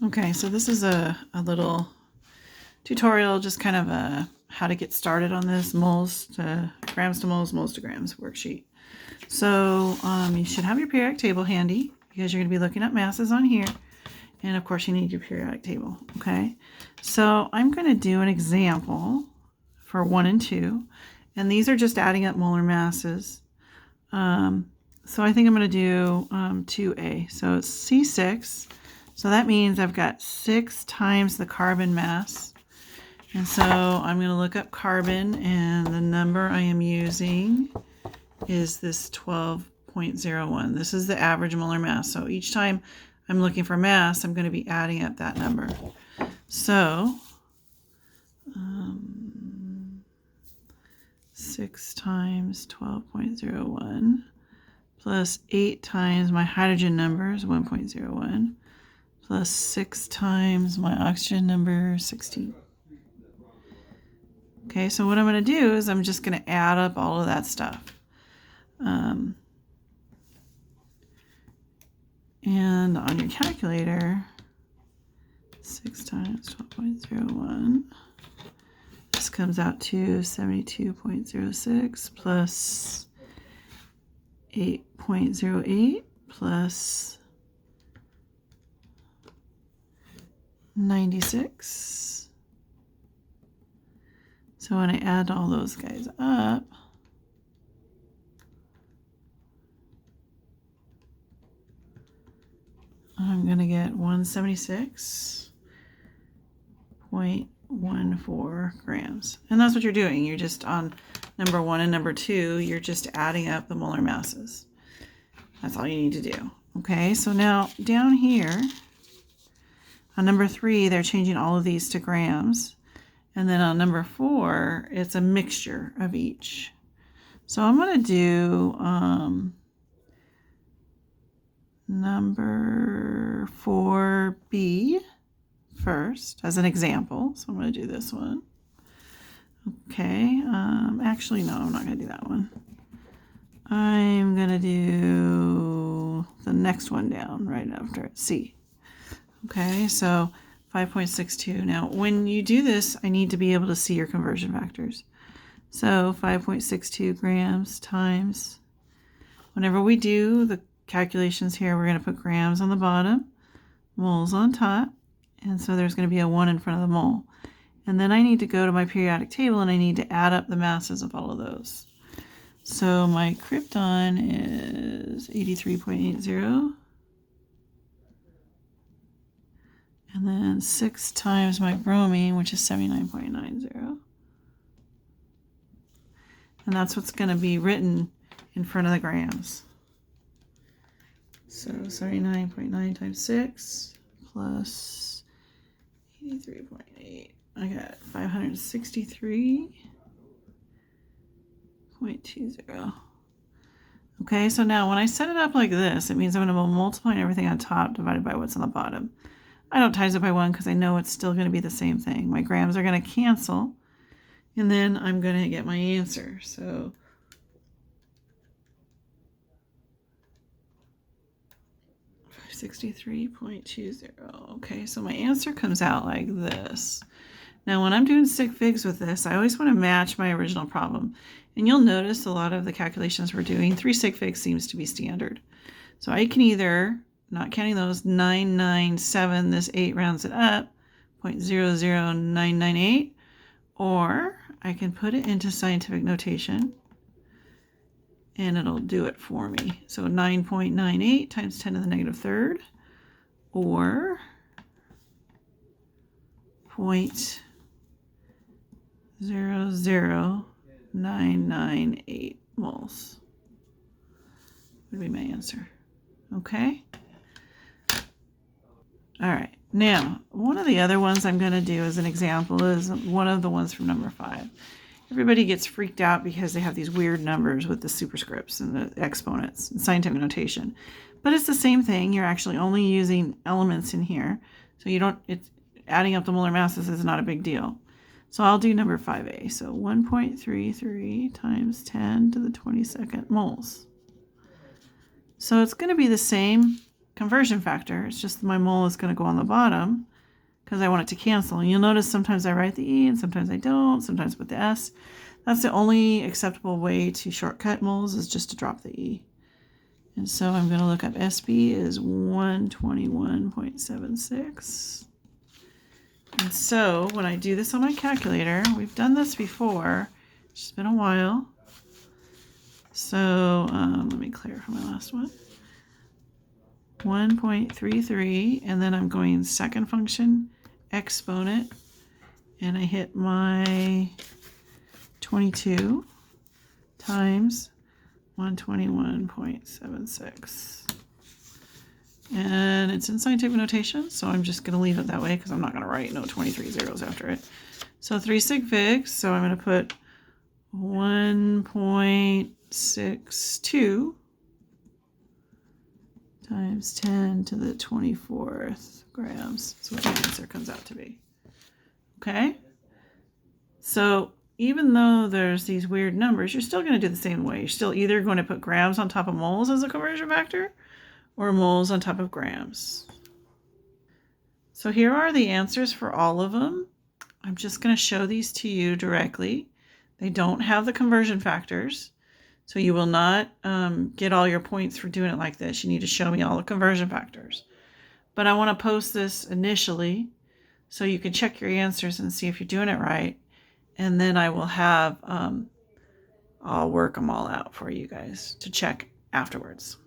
Okay, so this is a little tutorial, just kind of a how to get started on this moles to grams to moles, moles to grams worksheet. So you should have your periodic table handy because you're going to be looking at masses on here. And of course you need your periodic table, okay? So I'm going to do an example for 1 and 2. And these are just adding up molar masses. So I think I'm going to do 2A. So it's C6. So that means I've got 6 times the carbon mass. And so I'm going to look up carbon, and the number I am using is this 12.01. This is the average molar mass. So each time I'm looking for mass, I'm going to be adding up that number. So 6 times 12.01 plus 8 times my hydrogen number is 1.01 plus 6 times my oxygen number, 16. Okay, so what I'm going to do is I'm just going to add up all of that stuff. And on your calculator, 6 times 12.01, this comes out to 72.06 plus 8.08 plus 96. So when I add all those guys up, I'm going to get 176.14 grams. And that's what you're doing. You're just on number 1 and number 2, you're just adding up the molar masses. That's all you need to do. Okay, so now down here on number 3, they're changing all of these to grams. And then on number 4, it's a mixture of each. So I'm going to do number 4B first as an example. So I'm going to do this one. Okay, actually, no, I'm not going to do that one. I'm going to do the next one down right after it, C. Okay, so 5.62. Now, when you do this, I need to be able to see your conversion factors. So 5.62 grams times, whenever we do the calculations here, we're going to put grams on the bottom, moles on top, and so there's going to be a 1 in front of the mole. And then I need to go to my periodic table and I need to add up the masses of all of those. So my krypton is 83.80. And then 6 times my bromine, which is 79.90. And that's what's going to be written in front of the grams. So 79.9 times 6 plus 83.8. I got 563.20. Okay, so now when I set it up like this, it means I'm going to be multiplying everything on top divided by what's on the bottom. I don't times it by 1 because I know it's still going to be the same thing. My grams are going to cancel, and then I'm going to get my answer. So $563.20. Okay, so my answer comes out like this. Now, when I'm doing sig figs with this, I always want to match my original problem. And you'll notice a lot of the calculations we're doing, 3 sig figs seems to be standard. So I can either, not counting those, 997, this 8 rounds it up, 0.00998, or I can put it into scientific notation and it'll do it for me. So 9.98 times 10 to the negative third, or 0.00998 moles would be my answer. Okay? All right. Now, one of the other ones I'm going to do as an example is one of the ones from number 5. Everybody gets freaked out because they have these weird numbers with the superscripts and the exponents and scientific notation. But it's the same thing. You're actually only using elements in here. So it's adding up the molar masses is not a big deal. So I'll do number 5A. So 1.33 times 10 to the 22nd moles. So it's going to be the same conversion factor. It's just my mole is going to go on the bottom because I want it to cancel. And you'll notice sometimes I write the E and sometimes I don't, sometimes with the S. That's the only acceptable way to shortcut moles, is just to drop the E. And so I'm going to look up SB is 121.76. And so when I do this on my calculator, we've done this before. It's just been a while. So let me clarify my last one. 1.33, and then I'm going second function, exponent, and I hit my 22 times 121.76. And it's in scientific notation, so I'm just going to leave it that way because I'm not going to write no 23 zeros after it. So 3 sig figs, so I'm going to put 1.62 times 10 to the 24th grams. That's what the answer comes out to be. Okay? So even though there's these weird numbers, you're still going to do the same way. You're still either going to put grams on top of moles as a conversion factor or moles on top of grams. So here are the answers for all of them. I'm just going to show these to you directly. They don't have the conversion factors, so you will not get all your points for doing it like this. You need to show me all the conversion factors. But I want to post this initially so you can check your answers and see if you're doing it right. And then I will have, I'll work them all out for you guys to check afterwards.